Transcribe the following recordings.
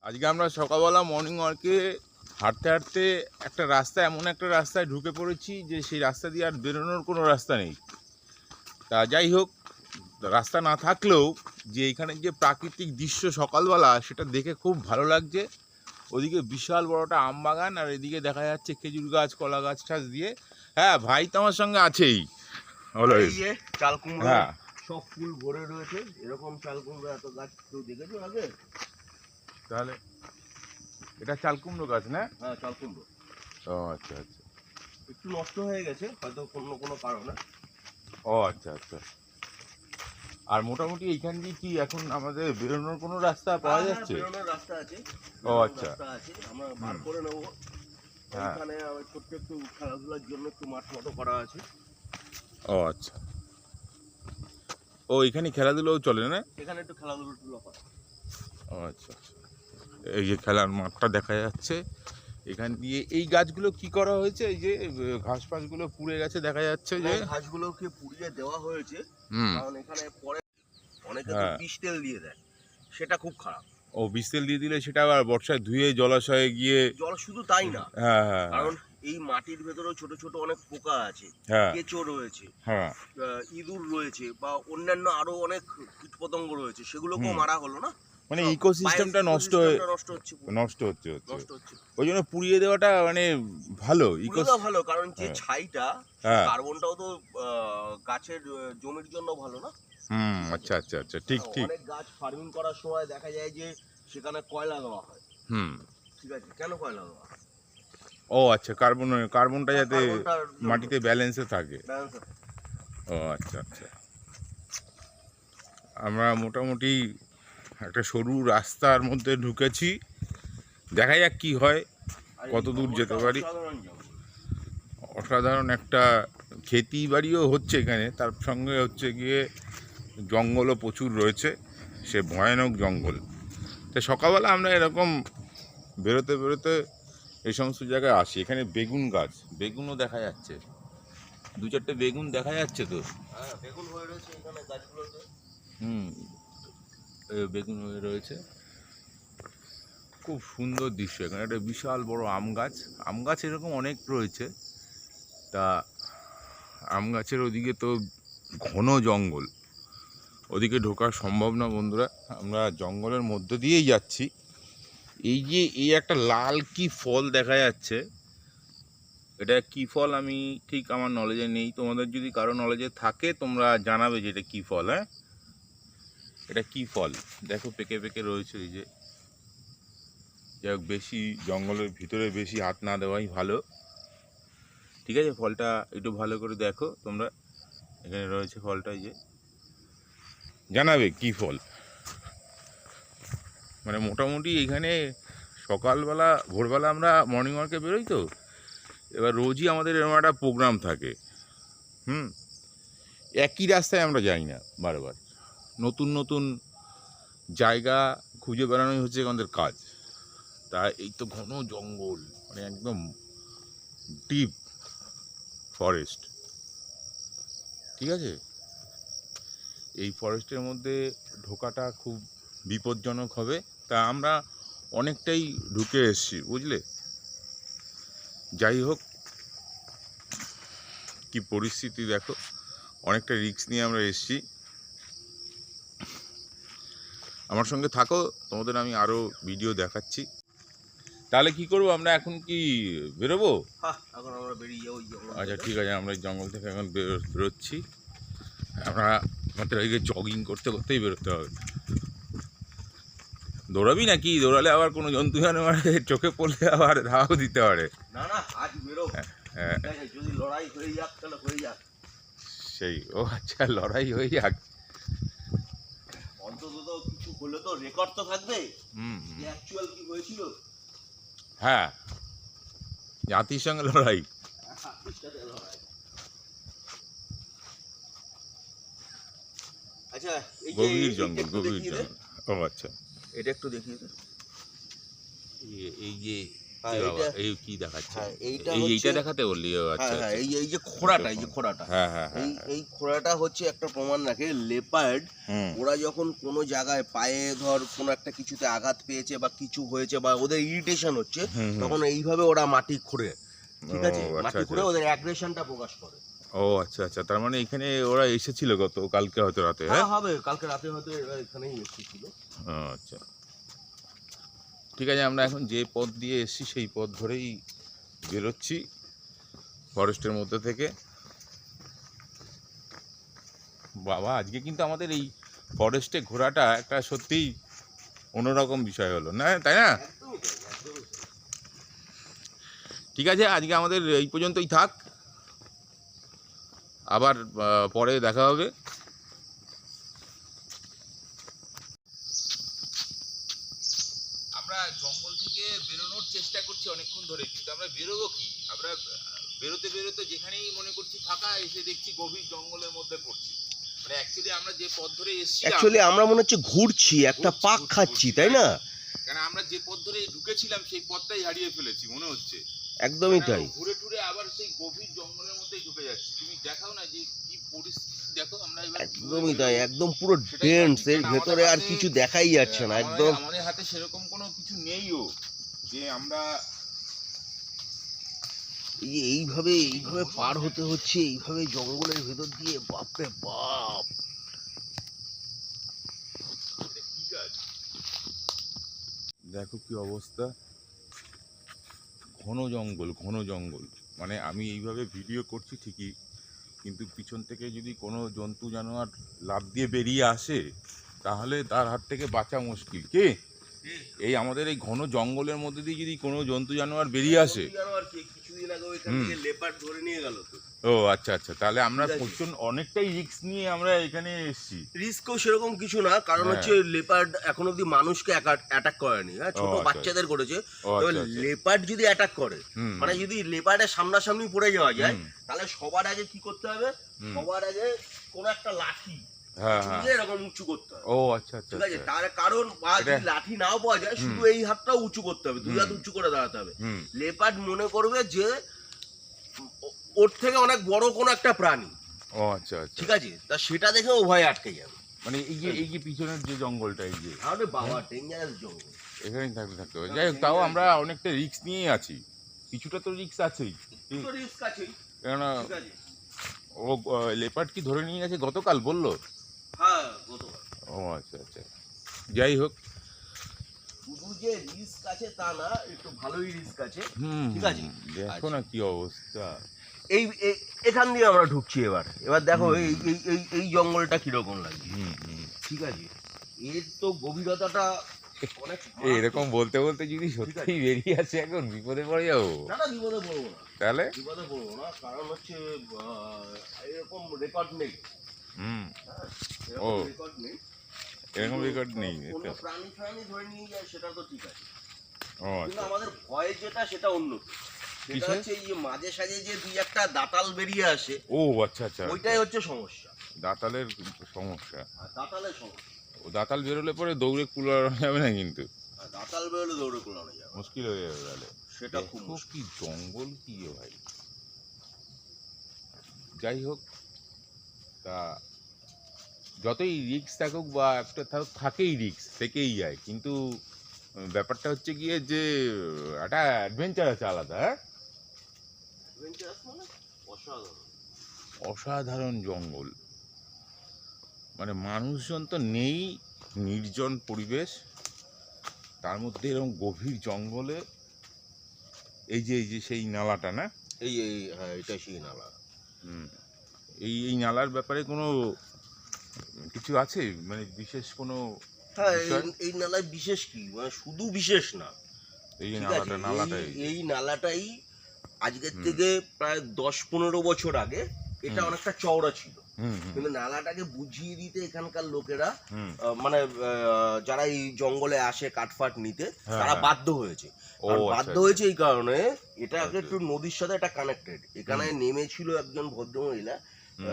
আজকে আমরা সকালবেলা মর্নিং ওয়ার্কে হাঁটতে হাঁটতে একটা রাস্তা, এমন একটা রাস্তায় ঢুকে পড়েছি যে সেই রাস্তা দিয়ে আর বেরোনোর কোনো রাস্তা নেই। তা যাই হোক, রাস্তা না থাকলেও যে এখানে যে প্রাকৃতিক দৃশ্য সকালবেলা, সেটা দেখে খুব ভালো লাগছে। ওদিকে বিশাল বড়টা আম বাগান, আর এদিকে দেখা যাচ্ছে খেজুর গাছ, কলা গাছ টাছ দিয়ে। হ্যাঁ, ভাই তো আমার সঙ্গে আছেই। চাল কুমড়ো, হ্যাঁ, সব ফুল ভরে রয়েছে। এরকম চাল কুমড়ো এত গাছ কেউ দেখেছো আগে? তাহলে এটা চাল কুমড়ো গাছ না? হ্যাঁ, চাল কুমড়ো। ও আচ্ছা আচ্ছা। একটু নষ্ট হয়ে গেছে হয়তো কোনো কারণে। ও আচ্ছা আচ্ছা। আর মোটামুটি এইখান দিয়ে কি এখন আমাদের বেরোনোর কোনো রাস্তা পাওয়া যাচ্ছে? বেরোনোর রাস্তা আছে। ও আচ্ছা। রাস্তা আছে, আমরা বার করে নেবো। হ্যাঁ। এখানে ছোট্ট একটু খেলাধুলার জন্য একটু মাঠ মতো করা আছে। ও আচ্ছা। ও এখানে খেলাধুলাও চলে না? এখানে একটু খেলাধুলা করে। ও আচ্ছা আচ্ছা। এই যে খেলার মাঠটা দেখা যাচ্ছে, এখান দিয়ে এই গাছগুলো কি করা হয়েছে? এই যে ঘাস ফাঁসগুলো পুড়ে গেছে দেখা যাচ্ছে যে। ঘাসগুলোকে পুড়িয়ে দেওয়া হয়েছে, কারণ এখানে পরে অনেকে তো বিষ তেল দিয়ে দেয়, সেটা খুব খারাপ। ও বিষ তেল দিয়ে দিলে সেটা আবার বর্ষায় ধুয়ে জলাশয়ে গিয়ে জল, শুধু তাই না, হ্যাঁ হ্যাঁ, কারণ এই মাটির ভেতরেও ছোট ছোট অনেক পোকা আছে, হ্যাঁ কেঁচো রয়েছে, হ্যাঁ, ইঁদুর রয়েছে, বা অন্যান্য আরো অনেক কীটপতঙ্গ রয়েছে, সেগুলোকেও মারা হলো না। মানে ইকোসিস্টেমটা নষ্ট হচ্ছে। ওই জন্য পুড়িয়ে দেওয়াটা মানে ভালো। ভালো, কারণ যে ছাইটা, কার্বনটাও তো গাছের জমির জন্য ভালো না। আচ্ছা আচ্ছা আচ্ছা, ঠিক ঠিক। অনেক গাছ ফার্মিং করার সময় দেখা যায় যে সেখানে কয়লা দেওয়া হয়। ঠিক আছে, কেন কয়লা দেওয়া হয়? ও আচ্ছা, কার্বনটা যাতে মাটিতে ব্যালেন্সে থাকে। ও আচ্ছা আচ্ছা। আমরা মোটামুটি একটা সরু রাস্তার মধ্যে ঢুকেছি, দেখা যাক কি হয়, কত দূর যেতে পারি। অসাধারণ একটা খেতি বাড়িও হচ্ছে এখানে, তার সঙ্গে হচ্ছে গিয়ে জঙ্গলও প্রচুর রয়েছে, সে ভয়ানক জঙ্গল। তো সকালবেলা আমরা এরকম বেরোতে বেরোতে এই সমস্ত জায়গায় আসি। এখানে বেগুন গাছ, বেগুনও দেখা যাচ্ছে, দু চারটে বেগুন দেখা যাচ্ছে তো। বেগুন হয়ে রয়েছে এখানে গাছগুলোতে। বেগুন হয়ে রয়েছে, খুব সুন্দর দৃশ্য। এখানে একটা বিশাল বড় আম গাছ এরকম অনেক রয়েছে। তা আম গাছের ওদিকে তো ঘন জঙ্গল, ওদিকে ঢোকা সম্ভব না বন্ধুরা। আমরা জঙ্গলের মধ্যে দিয়েই যাচ্ছি। এই যে এই একটা লাল কি ফল দেখা যাচ্ছে, এটা কি ফল আমি ঠিক আমার নলেজে নেই। তোমাদের যদি কারো নলেজে থাকে তোমরা জানাবে যে এটা কী ফল। হ্যাঁ, এটা কি ফল দেখো, পেকে পেকে রয়েছে। এই যে, যাই হোক, বেশি জঙ্গলের ভিতরে বেশি হাত না দেওয়াই ভালো। ঠিক আছে, ফলটা একটু ভালো করে দেখো তোমরা, এখানে রয়েছে ফলটা। এই যে, জানাবে কি ফল। মানে মোটামুটি এখানে সকালবেলা ভোরবেলা আমরা মর্নিং ওয়ার্কে বেরোই তো, এবার রোজই আমাদের এরকম একটা প্রোগ্রাম থাকে। একই রাস্তায় আমরা যাই না, বারবার নতুন নতুন জায়গা খুঁজে বেড়ানোই হচ্ছে আমাদের কাজ। তা এই তো ঘন জঙ্গল, মানে একদম ডিপ ফরেস্ট। ঠিক আছে, এই ফরেস্টের মধ্যে ঢোকাটা খুব বিপজ্জনক হবে। তা আমরা অনেকটাই ঢুকে এসেছি, বুঝলে। যাই হোক, কি পরিস্থিতি দেখো, অনেকটা রিস্ক নিয়ে আমরা এসেছি। আমার সঙ্গে থাকো, তোমাদের আমি আরও ভিডিও দেখাচ্ছি। তাহলে কি করবো আমরা, এখন কি বেরোবো? এখন আমরা বেরিয়ে যাবো। আচ্ছা ঠিক আছে, আমরা এই জঙ্গল থেকে এখন বেরোচ্ছি। আমরা আমাদের ওইদিকে জগিং করতে করতেই বেরোতে হবে। দৌড়াবি নাকি? দৌড়ালে আবার কোনো জন্তু জানোয়ার চোখে পড়লে আবার ধাও দিতে পারে। না না, আজ বেরো। হ্যাঁ, যদি লড়াই হয়ে যাক তাহলে হয়ে যাক। সেই, ও আচ্ছা, লড়াই হয়ে যাক, অন্তত তো কিছু হলে তো রেকর্ড তো থাকবে যে অ্যাকচুয়াল কি হয়েছিল। হ্যাঁ, জাতির সঙ্গে লড়াই। আচ্ছা, গভীর জঙ্গল, গভীর জঙ্গল। ও আচ্ছা, এটা একটু দেখিয়ে দে। এই যে হ্যাঁ, এই বাবা, এইটা- এই কি দেখাচ্ছে? হ্যাঁ, এইটা এইটা হচ্ছে- দেখাতে বললি? ও আচ্ছা হ্যাঁ হ্যাঁ, আচ্ছা। এই যে খোঁড়াটা, এই যে খোঁড়াটা, হ্যাঁ হ্যাঁ এই হ্যাঁ। এই খোঁড়াটা হচ্ছে একটা প্রমাণ রাখে লেপার্ড হুম ওরা যখন কোনো জায়গায় পায়ে ধর কোনো একটা কিছুতে আঘাত পেয়েছে বা কিছু হয়েছে বা ওদের ইরিটেশন হচ্ছে, হুম, হুম। তখন এইভাবে ওরা মাটি খুঁড়ে, ঠিক আছে, ও, আচ্ছা, মাটি আচ্ছা। খুঁড়ে ওদের অ্যাগ্রেশনটা প্রকাশ করে। ও আচ্ছা আচ্ছা, তার মানে এখানে ওরা এসেছিল কালকে হয়তো রাতে? হ্যাঁ, হ্যাঁ হবে, কালকে রাতে হয়তো এরা এখানেই এসেছিল। ও, আচ্ছা ঠিক আছে, আমরা এখন যে পথ দিয়ে এসেছি সেই পথ ধরেই বেরোচ্ছি ফরেস্টের মধ্যে থেকে। বাবা, আজকে কিন্তু আমাদের এই ফরেস্টে ঘোরাটা একটা সত্যিই অন্যরকম বিষয় হলো না, তাই না? একদমই তাই, একদমই তাই। ঠিক আছে, আজকে আমাদের এই পর্যন্তই থাক, আবার পরে দেখা হবে। আমরা জঙ্গল থেকে বেরোনোর চেষ্টা করছি অনেকক্ষণ ধরে, কিন্তু আমরা বেরোবো কি? আমরা বেরোতে বেরোতে যেখানেই মনে করছি ফাঁকা, এসে দেখছি গভীর জঙ্গলের মধ্যে পড়ছি। মানে অ্যাকচুয়ালি আমরা যে পথ ধরে এসেছি, অ্যাকচুয়ালি আমরা মনে হচ্ছে ঘুরছি, একটা পাক খাচ্ছি, তাই না? কারণ আমরা যে পথ ধরে ঢুকেছিলাম সেই পথটাই হারিয়ে ফেলেছি মনে হচ্ছে। একদমই তাই। ঘুরে টুরে আবার সেই গভীর জঙ্গলের মধ্যেই ঢুকে যাচ্ছি। তুমি দেখাও না যে কি পরিস্থিতি, দেখো আমরা এবার একদমই তাই, একদম পুরো ডেন্স, এর ভেতরে আর কিছু দেখাই যাচ্ছে না একদম। আমাদের হাতে সেরকম কোনো কিছু নেইও যে আমরা এইভাবে পার হতে হচ্ছে, এইভাবে জঙ্গলের ভেতর দিয়ে, বাপরে বাপ। দেখো কি অবস্থা, ঘন জঙ্গল, ঘন জঙ্গল। মানে আমি এইভাবে ভিডিও করছি ঠিকই, কিন্তু পিছন থেকে যদি কোনো জন্তু জানোয়ার লাফ দিয়ে বেরিয়ে আসে তাহলে তার হাত থেকে বাঁচা মুশকিল। কে এই আমাদের এই ঘন জঙ্গলের মধ্যে দিয়ে যদি কোনো জন্তু জানোয়ার বেরিয়ে আসে, কিছুদিন আগে ওইখান থেকে লেপার্ড ধরে নিয়ে গেল তো। ও আচ্ছা আচ্ছা, তাহলে আমরা ঠিক আছে। প্রচুর অনেকটাই রিস্ক নিয়ে আমরা এখানে এসেছি। রিস্কও সেরকম কিছু না, কারণ হ্যাঁ। হচ্ছে লেপার্ড এখন অব্দি মানুষকে অ্যাটাক করেনি, হ্যাঁ, ছোট আচ্ছা, বাচ্চাদের করেছে। ও তো আচ্ছা আচ্ছা। লেপার্ড যদি অ্যাটাক করে, হুম, মানে যদি লেপার্ডের সামনাসামনি পড়ে যাওয়া যায়, হুম, তাহলে সবার আগে কি করতে হবে? হুম। সবার আগে কোনো একটা লাঠি হ্যাঁ হ্যাঁ, নিয়ে এরকম উঁচু করতে হবে। ও আচ্ছা আচ্ছা ঠিক আছে, আচ্ছা। তার কারণ বা যদি এটা- লাঠি নাও পাওয়া যায়, হুম। শুধু এই হাতটাও উঁচু করতে হবে, দুই হুম। হাত উঁচু করে দাঁড়াতে হবে। হুম, লেপার্ড মনে করবে যে ওর থেকে অনেক বড় কোনো একটা প্রাণী, ও আচ্ছা আচ্ছা। ঠিক আছে, তা সেটা দেখে ও ভয়ে আটকে যাবে। মানে এই যে পিছনের যে জঙ্গলটা, এই যে আরে বাবা, ডেঞ্জারাস জঙ্গল। এখানেই থাকতে হবে। যাই হোক, তাও আমরা অনেকটা রিস্ক নিয়েই আছি, কিছুটা তো রিস্ক আছেই। তো রিস্ক আছেই, কেননা ঠিক আছে। ও লেপার্ড কি ধরে নিয়ে গেছে গতকাল বললো? হ্যাঁ, গতকাল। ও আচ্ছা আচ্ছা, যাই হোক। শুধু যে রিস্ক আছে তা না, একটু ভালোই রিস্ক আছে। হুম, ঠিক আছে। দেখো না কি অবস্থা। এখান দিয়ে আমরা ঢুকছি এবার দেখো এই জঙ্গলটা কিরকম লাগে, হুম হুম। ঠিক আছে। এর তো গভীরতাটা অনেক। এরকম বলতে বলতে যদি সত্যি বেরিয়ে আসে এখন বিপদে পড়ে যাবো। না না, বিপদে পড়বো না, তাহলে বিপদে পড়বো না, কারণ হচ্ছে এরকম রেকর্ড নেই। হুম, হ্যাঁ, ও। এরকম রেকর্ড নেই। এরকম রেকর্ড নেই। কোনো প্রাণী ধরে নিয়ে যায় সেটা তো ঠিক আছে, ও কিন্তু আচ্ছা, আমাদের ভয় যেটা সেটা অন্য। সেটা কিসের? হচ্ছে এই যে মাঝে সাঝে যে দুই একটা দাঁতাল বেরিয়ে আসে, ও আচ্ছা আচ্ছা, ওইটাই হচ্ছে সমস্যা। দাঁতালের সমস্যা। আর দাঁতালের সমস্যা, ও দাঁতাল বেরোলে পরে দৌড়ে কুলানো যাবে না কিন্তু, আর দাঁতাল বেরোলে দৌড়ে কোলানো যাবে, মুশকিল হয়ে যাবে তাহলে। সেটা খুব দেখো মুশকিল। কি জঙ্গল, কি এ ভাই। যাই হোক, তা যতই রিস্ক থাকুক বা একটা থাকেই, রিস্ক থেকেই যায়, কিন্তু ব্যাপারটা হচ্ছে গিয়ে যে একটা অ্যাডভেঞ্চার আছে আলাদা। হ্যাঁ, Adventurous মানে অসাধারণ। অসাধারণ জঙ্গল, মানে মানুষজন তো নেই, নির্জন পরিবেশ, তার মধ্যে এরকম গভীর জঙ্গলে এই যে সেই নালাটা না, হ্যাঁ, এটা সেই নালা। হুম, এই নালার ব্যাপারে কোনো কিছু আছে, মানে বিশেষ কোনো হ্যাঁ, বিষয়? এই নালায় বিশেষ কি, মানে শুধু বিশেষ না, এই ঠিক আছে। নালাটাই এই নালাটাই আজকের হুম। থেকে প্রায় 10-15 বছর আগে এটা হুম। অনেকটা চওড়া ছিল, হুম হুম কিন্তু নালাটাকে বুঝিয়ে দিতে এখানকার লোকেরা, হুম, মানে যারা এই জঙ্গলে আসে কাঠফাট নিতে, হ্যাঁ, তারা হ্যাঁ। বাধ্য হয়েছে। ও আর আচ্ছা, বাধ্য আচ্ছা। হয়েছে এই কারণে, এটা আগে আচ্ছা। একটু নদীর সাথে এটা কানেক্টেড। এখানে নেমেছিল একজন ভদ্রমহিলা, হুম।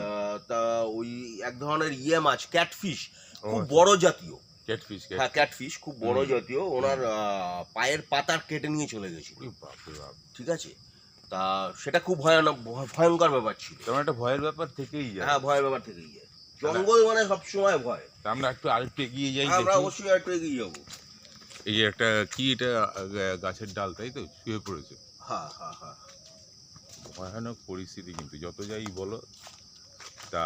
তা ওই এক ধরনের ইয়ে মাছ, ক্যাটফিশ, ও খুব আচ্ছা। বড় জাতীয়, ক্যাটফিশ। হ্যাঁ ক্যাটফিশ খুব বড় জাতীয়, ওনার পায়ের পাতা কেটে নিয়ে চলে গেছিল। ঠিক আছে, তা সেটা খুব ভয়ঙ্কর ব্যাপার ছিল। তেমন একটা ভয়ের ব্যাপার থেকেই যায়। হ্যাঁ ভয়ের ব্যাপার থেকেই যায়, জঙ্গল মানে সবসময় ভয়। আমরা একটু আরেকটু এগিয়ে যাই, আমরা অবশ্যই একটু এগিয়ে যাবো। এই যে একটা কি এটা গাছের ডাল, তাই তো, শুয়ে পড়েছে। হ্যাঁ হ্যাঁ হ্যাঁ, ভয়ানক পরিস্থিতি কিন্তু যত যাই বলো। তা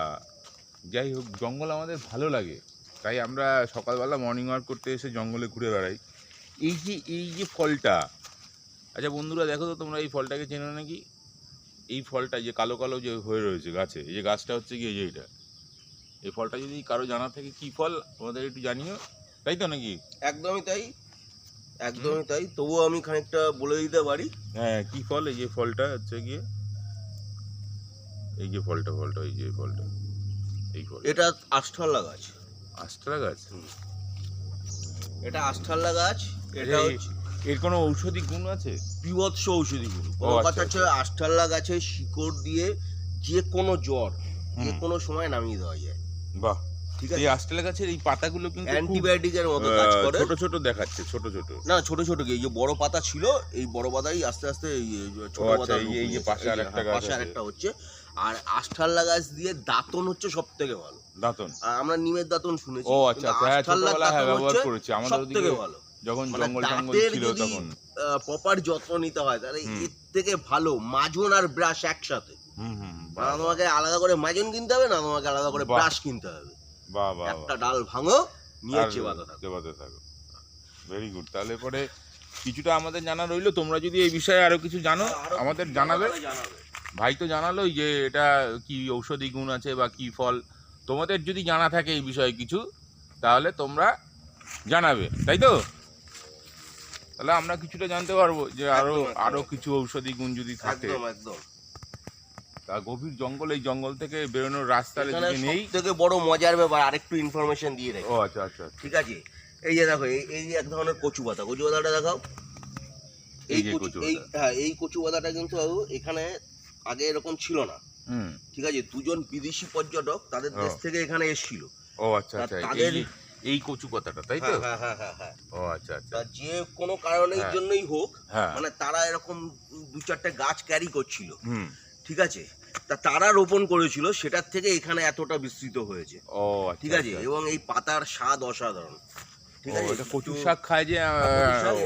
যাই হোক, জঙ্গল আমাদের ভালো লাগে, তাই আমরা সকালবেলা মর্নিং ওয়াক করতে এসে জঙ্গলে ঘুরে বেড়াই। এই যে ফলটা, আচ্ছা বন্ধুরা দেখো তো তোমরা, এই ফলটাকে চেনো নাকি? এই ফলটা যে কালো কালো যে হয়ে রয়েছে গাছে, এই যে গাছটা হচ্ছে কি, এই যে এটা, এই ফলটা যদি কারো জানা থাকে কি ফল আমাদের একটু জানিও, তাই তো নাকি? একদমই তাই, একদমই তাই। তবুও আমি খানিকটা বলে দিতে পারি। হ্যাঁ, কি ফল? এই যে ফলটা হচ্ছে গিয়ে, এই যে ফলটা এই যে ফলটা, এই ফল, এটা আষ্টাল্লা গাছ। আষ্টরা গাছ? এটা আষ্টাল্লা গাছ। এটা এর কোনো ঔষধি গুণ আছে? বিভৎস ঔষধি গুণ। কথা হচ্ছে আষ্টাল্লা গাছের শিকড় দিয়ে যে কোনো জ্বর যে কোনো সময় নামিয়ে দেওয়া যায়। বাহ, ঠিক আছে। এই আষ্টাল্লা গাছের এই পাতাগুলো কিন্তু অ্যান্টিবায়োটিকের মতো কাজ করে। ছোট ছোট দেখাচ্ছে, ছোট ছোট না, ছোট ছোট কি, এই যে বড় পাতা ছিল, এই বড় পাতাই আস্তে আস্তে ছোট পাতা, এই যে পাশে আরেকটা গাছ, পাশে আরেকটা হচ্ছে। আর আষ্টাল্লা গাছ দিয়ে দাঁতন হচ্ছে সবথেকে ভালো। দাঁতন? আর আমরা নিমের দাঁতন শুনেছি। ও আচ্ছা, ছোটবেলায় ব্যবহার করেছি আমাদের সবথেকে ভালো। যখন জঙ্গল জঙ্গল ছিল তখন। প্রপার যত্ন নিতে হয় তাহলে এর থেকে ভালো মাজন আর ব্রাশ একসাথে। না তোমাকে আলাদা করে মাজন কিনতে হবে, না তোমাকে আলাদা করে ব্রাশ কিনতে হবে। বাহ বাহ, একটা ডাল ভাঙো, নিয়ে চেবাতে থাকো। Very good. তাহলে পরে কিছুটা আমাদের জানা রইলো। তোমরা যদি এই বিষয়ে আরো কিছু জানো আমাদের জানাবে। ভাই তো জানালোই যে এটা কি ঔষধি গুণ আছে বা কি ফল, তোমাদের যদি জানা থাকে এই বিষয়ে কিছু তাহলে তোমরা জানাবে, তাই তো? তাহলে আমরা কিছুটা জানতে পারবো যে আরো কিছু ঔষধি গুণ যদি থাকে। একদম। তা গভীর জঙ্গল, এই জঙ্গল থেকে বেরোনোর রাস্তার এদিকে নেই। সবথেকে বড় মজার ব্যাপার, আরেকটু ইনফরমেশন দিয়ে রাখি। ও আচ্ছা আচ্ছা, ঠিক আছে। এই যে দেখো, এই যে এক ধরনের কচু পাতা, কচু পাতাটা দেখাও। এই কচু পাতাটা কিন্তু এখানে আগে এরকম ছিল না। ঠিক আছে, দুজন বিদেশি পর্যটক তাদের দেশ থেকে এখানে এসেছিল। ও আচ্ছা আচ্ছা, তাদের এই কচু পাতাটা, তাই তো? হ্যাঁ। ও আচ্ছা আচ্ছা, যে কোনো কারণের জন্যই হোক, মানে তারা এরকম দু চারটে গাছ ক্যারি করছিল। ঠিক আছে, তা তারা রোপণ করেছিল, সেটার থেকে এখানে এতটা বিস্তৃত হয়েছে। ও ঠিক আছে, এবং এই পাতার স্বাদ অসাধারণ। ঠিক আছে, কচু শাক খায় যে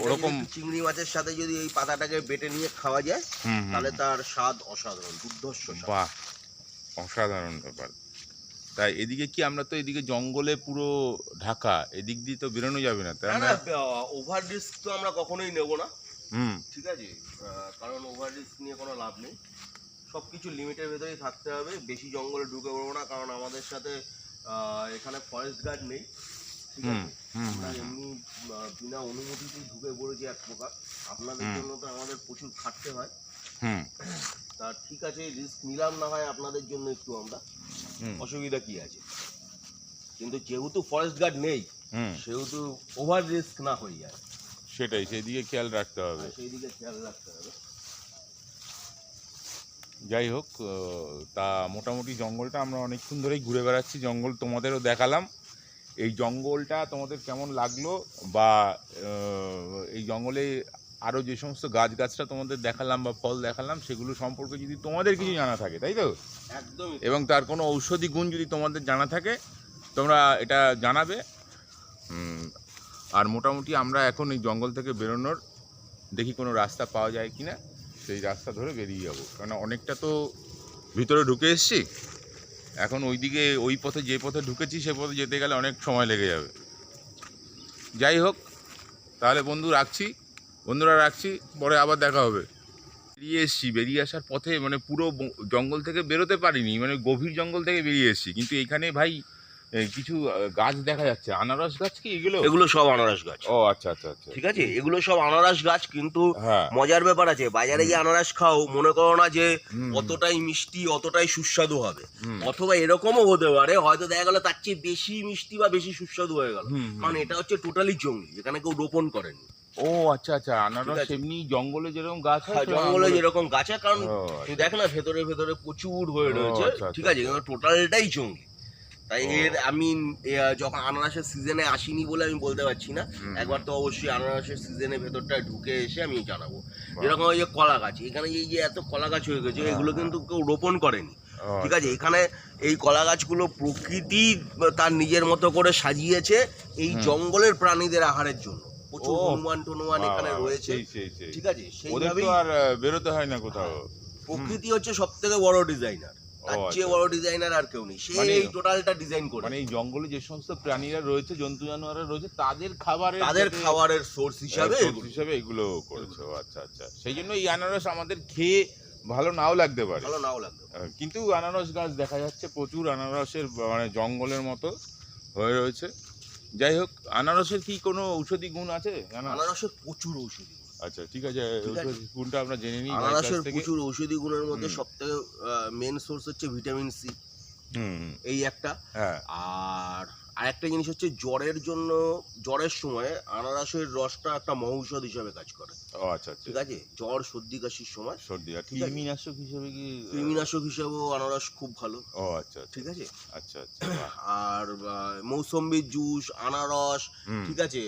ওরকম চিংড়ি মাছের সাথে যদি এই পাতাটাকে বেটে নিয়ে খাওয়া যায় তাহলে তার স্বাদ অসাধারণ, দুর্ধর্ষ। বাহ, অসাধারণ ব্যাপার। তাই এদিকে কি, আমরা তো এদিকে জঙ্গলে পুরো ঢাকা, এদিক দিয়ে তো বেরোনো যাবে না, তাই না? ওভার রিস্ক তো আমরা কখনোই নেব না। ঠিক আছে, কারণ ওভার রিস্ক নিয়ে কোনো লাভ নেই। সবকিছু লিমিটের ভেতরেই থাকতে হবে। বেশি জঙ্গলে ঢুকে পড়বো না, কারণ আমাদের সাথে এখানে ফরেস্ট গার্ড নেই। ঠিক আছে, আমরা এমনি বিনা অনুমতিতেই ঢুকে পড়েছি এক প্রকার। আপনাদের জন্য তো আমাদের প্রচুর খাটতে হয়। তা ঠিক আছে, রিস্ক নিলাম না হয় আপনাদের জন্য একটু আমরা, অসুবিধা কি আছে? কিন্তু যেহেতু ফরেস্ট গার্ড নেই সেহেতু ওভার রিস্ক না হয়ে যায়। সেটাই, সেই দিকে খেয়াল রাখতে হবে। যাই হোক, তা মোটামুটি জঙ্গলটা আমরা অনেকক্ষণ ধরেই ঘুরে বেড়াচ্ছি। জঙ্গল তোমাদেরও দেখালাম। এই জঙ্গলটা তোমাদের কেমন লাগলো, বা এই জঙ্গলে আরও যে সমস্ত গাছগাছরা তোমাদের দেখালাম বা ফল দেখালাম, সেগুলো সম্পর্কে যদি তোমাদের কিছু জানা থাকে, তাই তো? একদম। এবং তার কোনো ঔষধি গুণ যদি তোমাদের জানা থাকে তোমরা এটা জানাবে। আর মোটামুটি আমরা এখন এই জঙ্গল থেকে বেরোনোর দেখি কোনো রাস্তা পাওয়া যায় কি না, সেই রাস্তা ধরে বেরিয়ে যাবো। কারণ অনেকটা তো ভিতরে ঢুকে এসছি, এখন ওইদিকে ওই পথে, যে পথে ঢুকেছি সে পথে যেতে গেলে অনেক সময় লেগে যাবে। যাই হোক, তাহলে বন্ধুরা রাখছি, পরে আবার দেখা হবে। বেরিয়ে আসার পথে মানে পুরো জঙ্গল থেকে বেরোতে পারিনি, মানে গভীর জঙ্গল থেকে বেরিয়ে এসেছি, কিন্তু এখানে ভাই কিছু গাছ দেখা যাচ্ছে। আনারস গাছ কি এগুলো? সব আনারস গাছ। ও আচ্ছা আচ্ছা আচ্ছা, ঠিক আছে, এগুলো সব আনারস গাছ। কিন্তু মজার ব্যাপার আছে, বাজারে গিয়ে আনারস খাও, মনে করো না যে অতটাই মিষ্টি, অতটাই সুস্বাদু হবে। অথবা এরকমও হতে পারে, হয়তো দেখা গেল তার চেয়ে বেশি মিষ্টি বা বেশি সুস্বাদু হয়ে গেল। কারণ এটা হচ্ছে টোটালি জঙ্গলি, যেখানে কেউ রোপণ করেনি। ও আচ্ছা আচ্ছা, আনারস এমনি জঙ্গলে যেরকম গাছ হয়, জঙ্গলে যেরকম গাছ হয়, কারণ দেখ না ভেতরে ভেতরে প্রচুর হয়ে রয়েছে। ঠিক আছে, টোটালটাই জঙ্গলি। তাই আমি যখন আনারসের সিজনে আসিনি বলে আমি বলতে পারছি না। একবার তো অবশ্যই আনারসের সিজনের ভেতরটা ঢুকে এসে আমি জানাবো। যেরকম ওই যে কলা গাছ, এখানে এই যে এত কলা গাছ হয়ে গেছে, এগুলো কিন্তু কেউ রোপণ করেনি, ঠিক আছে? এখানে এই কলা গাছগুলো প্রকৃতি তার নিজের মতো করে সাজিয়েছে এই জঙ্গলের প্রাণীদের আহারের জন্য। প্রচুর হনুমান এখানে রয়েছে, ঠিক আছে? সেইভাবেই আর বেরোতে হয় না কোথাও। প্রকৃতি হচ্ছে সব থেকে বড় ডিজাইনার, তার চেয়ে বড় ডিজাইনার আর কেউ নেই। সে এই টোটালটা ডিজাইন করে, মানে এই জঙ্গলে যে সমস্ত প্রাণীরা রয়েছে, জন্তু জানোয়াররা রয়েছে, তাদের খাবারের সোর্স হিসাবে এগুলো করেছে। আচ্ছা আচ্ছা, সেই জন্য এই আনারস আমাদের খেয়ে ভালো নাও লাগতে পারে, কিন্তু আনারস গাছ দেখা যাচ্ছে প্রচুর আনারসের মানে জঙ্গলের মতো হয়ে রয়েছে। যাই হোক, আনারসের কি কোনো ঔষধি গুণ আছে? আনারসের প্রচুর ঔষধি। আচ্ছা, ঠিক আছে, ঔষধি গুণটা আমরা জেনে নিই। আনারসের প্রচুর ঔষধি গুণের মধ্যে সবথেকে মেন সোর্স হচ্ছে ভিটামিন সি, এই একটা। আর আরেকটা জিনিস হচ্ছে জ্বরের জন্য, জ্বরের সময় আনারসের রসটা একটা মহৌষধ হিসাবে কাজ করে। আচ্ছা, ঠিক আছে? জ্বর সর্দি কাশির সময় কৃমিনাশক হিসেবে কৃমিনাশক হিসেবেও আনারস খুব ভালো। আচ্ছা, ঠিক আছে? আচ্ছা আচ্ছা। আর মৌসম্বির জুস, আনারস, ঠিক আছে,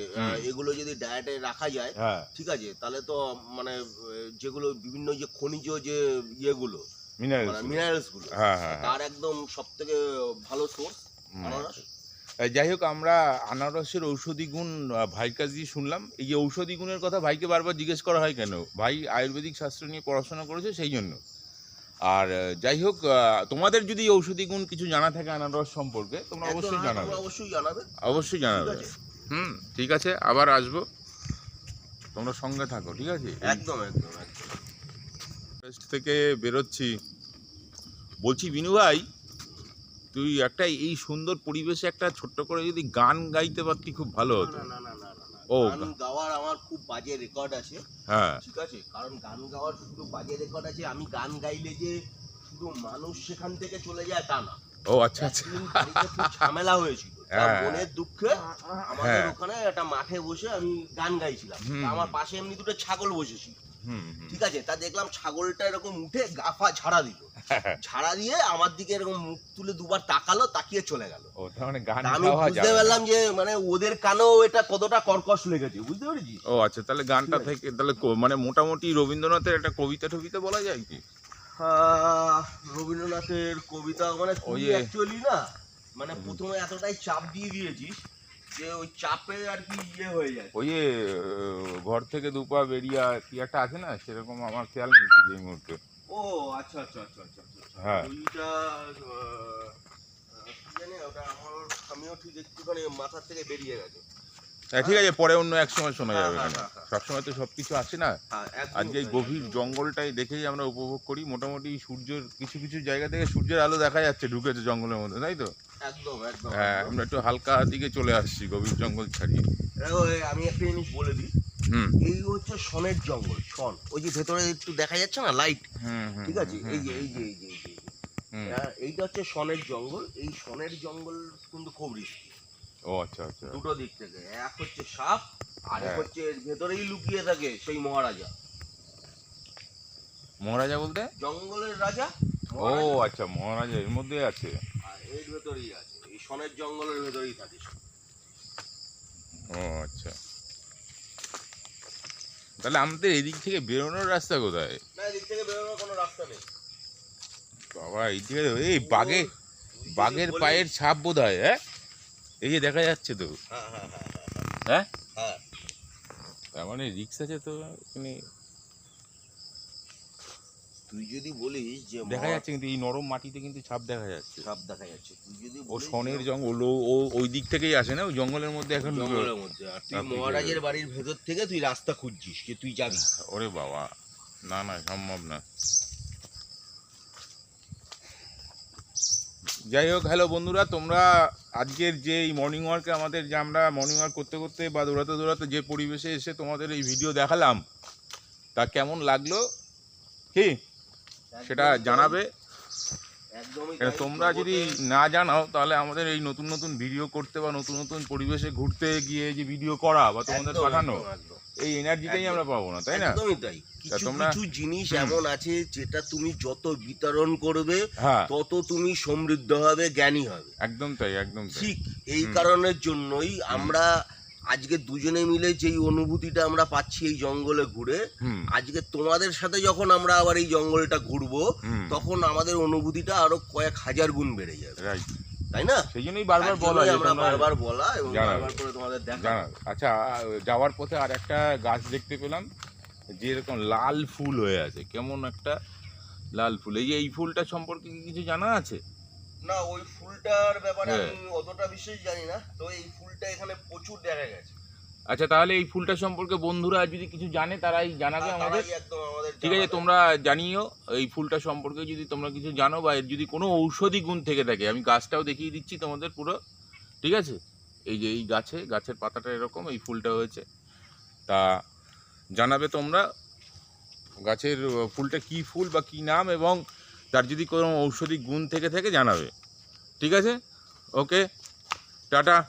এগুলো যদি ডায়েটে রাখা যায়, ঠিক আছে, তাহলে তো মানে যেগুলো বিভিন্ন যে খনিজ যে ইয়েগুলো, মিনারেলস গুলো, তার একদম সব থেকে ভালো সোর্স আনারস। যাই হোক, আমরা আনারসের ঔষধি গুণ ভাইয়ের কাছ দিয়ে শুনলাম। এই যে ঔষধি গুণের কথা ভাইকে বারবার জিজ্ঞেস করা হয় কেন? ভাই আয়ুর্বেদিক শাস্ত্র নিয়ে পড়াশোনা করেছে, সেই জন্য। আর যাই হোক, তোমাদের যদি ঔষধি গুণ কিছু জানা থাকে আনারস সম্পর্কে, তোমরা অবশ্যই জানাবে। ঠিক আছে, আবার আসবো, তোমরা সঙ্গে থাকো, ঠিক আছে? একদম থেকে বেরোচ্ছি, বলছি বিনু ভাই, তুই একটা এই সুন্দর পরিবেশে একটা ছোট্ট করে যদি গান গাইতে পারতি খুব ভালো হতো। গান গাওয়ার আমার খুব বাজে রেকর্ড আছে, ঠিক আছে? কারণ গান গাওয়ার শুধু বাজে রেকর্ড আছে, আমি গান গাইলে যে শুধু মানুষ সেখান থেকে চলে যায় তা না। আচ্ছা আচ্ছা, খুব ঝামেলা হয়েছিল, মনের দুঃখে আমাদের ওখানে একটা মাঠে বসে আমি গান গাইছিলাম। আমার পাশে এমনি দুটো ছাগল বসেছিল, ঠিক আছে? তা দেখলাম ছাগলটা এরকম উঠে গাফা ঝাড়া দিল, ঝাড়া দিয়ে আমার দিকে এরকম মুখ তুলে দুবার তাকালো, তাকিয়ে চলে গেল। আমি বুঝতে পারলাম যে মানে ওদের কানেও এটা কতটা কর্কশ লেগেছে, বুঝতে পেরেছিস? আচ্ছা, তাহলে গানটা থেকে তাহলে মানে মোটামুটি রবীন্দ্রনাথের একটা কবিতা টবিতা বলা যায় কি? রবীন্দ্রনাথের কবিতা মানে অ্যাকচুয়ালি না, মানে প্রথমে এতটাই চাপ দিয়ে দিয়েছিস যে ওই চাপে আর কি ইয়ে হয়ে যায়। ওই ঘর থেকে দুপা বেরিয়া কি একটা আছে না, সেরকম আমার খেয়াল নেই এই মুহূর্তে। আচ্ছা, হ্যাঁ, ওইটা জানি ওটা আমিও ঠিক একটুখানি মাথার থেকে বেরিয়ে গেছে। ঠিক আছে, পরে অন্য এক সময় শোনা যাবে, সবসময় তো সবকিছু আসে না। আজকে এই গভীর জঙ্গলটাই দেখেই আমরা উপভোগ করি। মোটামুটি সূর্যের কিছু কিছু জায়গা থেকে সূর্যের আলো দেখা যাচ্ছে, ঢুকেছে জঙ্গলের মধ্যে, তাই তো? একদম। আমরা একটু হালকা দিকে চলে আসছি গভীর জঙ্গল ছাড়িয়ে। আমি একটা জিনিস বলে দিই, এই হচ্ছে শনের জঙ্গল। শন, ওই যে ভেতরে একটু দেখা যাচ্ছে না লাইট, ঠিক আছে? এইটা হচ্ছে শনের জঙ্গল। এই শনের জঙ্গল কিন্তু খুব রিস্কি। আচ্ছা আচ্ছা, দুটো দিক থেকে, এক হচ্ছে সাপ, আর এক হচ্ছে এর ভেতরেই লুকিয়ে থাকে সেই মহারাজা। মহারাজা বলতে জঙ্গলের রাজা। আচ্ছা, মহারাজা এর মধ্যে আছে, আর এর ভেতরেই আছে, এই শনের জঙ্গলের ভেতরেই থাকে। আচ্ছা, তাহলে আমাদের এদিক থেকে বেরোনোর রাস্তা কোথায়? না, এদিক থেকে বেরোনোর কোনো রাস্তা নেই বাবা। এই দিকে এই বাঘের পায়ের ছাপ বোধ হয়, এই যে দেখা যাচ্ছে তো। হ্যাঁ, তার মানে রিক্স আছে তো এখানে। তুই যদি বলিস যে দেখা যাচ্ছে, কিন্তু এই নরম মাটিতে কিন্তু ছাপ দেখা যাচ্ছে, তুই যদি শনের জঙ্গল ওই দিক থেকেই আসে না, ওই জঙ্গলের মধ্যে এখন জঙ্গলের মধ্যে। আর তুই মহারাজের বাড়ির ভেতর থেকে তুই রাস্তা খুঁজছিস যে তুই যাবি। ওরে বাবা, না সম্ভব না। যাই হোক, হ্যালো বন্ধুরা, তোমরা আজকের যে এই মর্নিং ওয়ার্কে আমাদের যে আমরা মর্নিং ওয়ার্ক করতে করতে বা দৌড়াতে যে পরিবেশে এসে তোমাদের এই ভিডিও দেখালাম, তা কেমন লাগলো কি সেটা জানাবে। তোমরা যদি না জানাও, তাহলে আমাদের এই নতুন নতুন ভিডিও করতে বা নতুন নতুন পরিবেশে ঘুরতে গিয়ে যে ভিডিও করা বা তোমাদের পাঠানো, এই এনার্জিটাই আমরা পাবো না, তাই না? একদমই তাই। কিছু তোমরা- কিছু জিনিস এমন আছে যেটা তুমি যত বিতরণ করবে হ্যাঁ, তত তুমি সমৃদ্ধ হবে, জ্ঞানী হবে। একদম তাই, একদম তাই। ঠিক এই কারণের জন্যই আমরা আজকে দুজনে মিলে যেই অনুভূতিটা আমরা পাচ্ছি এই জঙ্গলে ঘুরে, হুম আজকে তোমাদের সাথে যখন আমরা আবার এই জঙ্গলটা ঘুরবো হুম, তখন আমাদের অনুভূতিটা আরো কয়েক হাজার গুণ বেড়ে যাবে, রাইট। তাই না? সেই জন্যই বারবার তার বলা জন্যই যে আমরা তোমরা বারবার বলা এবং জানাবে। বারবার করে তোমাদের দেখা। জানাবে। আচ্ছা, যাওয়ার পথে আর একটা গাছ দেখতে পেলাম যে এরকম লাল ফুল হয়ে আছে, কেমন একটা লাল ফুল। এই ফুলটা সম্পর্কে কি কিছু জানা আছে? না, ওই ফুলটার ব্যাপারে হ্যাঁ। আমি অতটা বিশেষ জানি না, তো এই ফুলটা এখানে প্রচুর দেখা গেছে। আচ্ছা, তাহলে এই ফুলটা সম্পর্কে বন্ধুরা যদি কিছু জানে তারাই জানাবে আমাদের। তারাই একদম আমাদের ঠিক আছে, জানাবে। তোমরা জানিও এই ফুলটা সম্পর্কে যদি তোমরা কিছু জানো বা এর যদি কোনো ঔষধি গুণ থেকে থাকে। আমি গাছটাও দেখিয়ে দিচ্ছি তোমাদের পুরো, ঠিক আছে? এই যে এই গাছের পাতাটা এরকম, এই ফুলটা হয়েছে, তা জানাবে তোমরা গাছের ফুলটা কি ফুল বা কি নাম, এবং তার যদি কোনো ঔষধি গুণ থেকে থাকে জানাবে। ঠিক আছে, ওকে, টাটা।